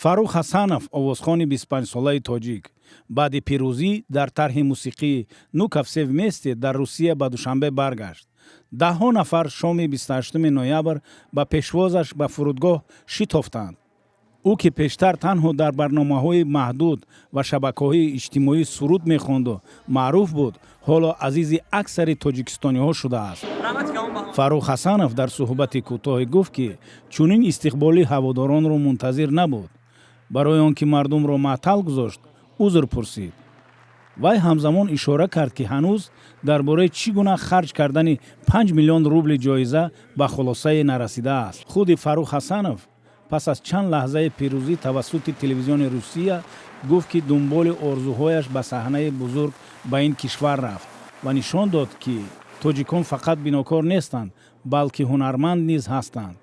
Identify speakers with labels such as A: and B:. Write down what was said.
A: фарух ҳасанов овозхони 25-солаи тоҷик баъди пирӯзӣ дар тарҳи мусиқии «Ну ка все вместе» дар Русия ба Душанбе баргашт. даҳҳо нафар шоми 28 ноябр ба пешвозаш ба фурудгоҳ шитофтанд. ӯ ки пештар танҳо дар барномаҳои маҳдуд ва шабакаҳои иҷтимоӣ суруд мехонду маъруф буд, ҳоло азизи аксари тоҷикистониҳо шудааст. фарух ҳасанов дар суҳбати кӯтоҳе гуфт, ки чунин истиқболи ҳаводоронро мунтазир набуд. барои он ки мардумро маътал гузошт, узр пурсид. вай ҳамзамон ишора кард, ки ҳанӯз дар бораи чӣ гуна харҷ кардани 5 миллион рубли ҷоиза ба хулосае нарасидааст. худи фарух ҳасанов пас аз чанд лаҳзаи пирӯзӣ тавассути телевизиони Русия гуфт, ки дунболи орзуҳояш ба саҳнаи бузург ба ин кишвар рафт ва нишон дод, ки тоҷикон фақат бинокор нестанд, балки ҳунарманд низ ҳастанд.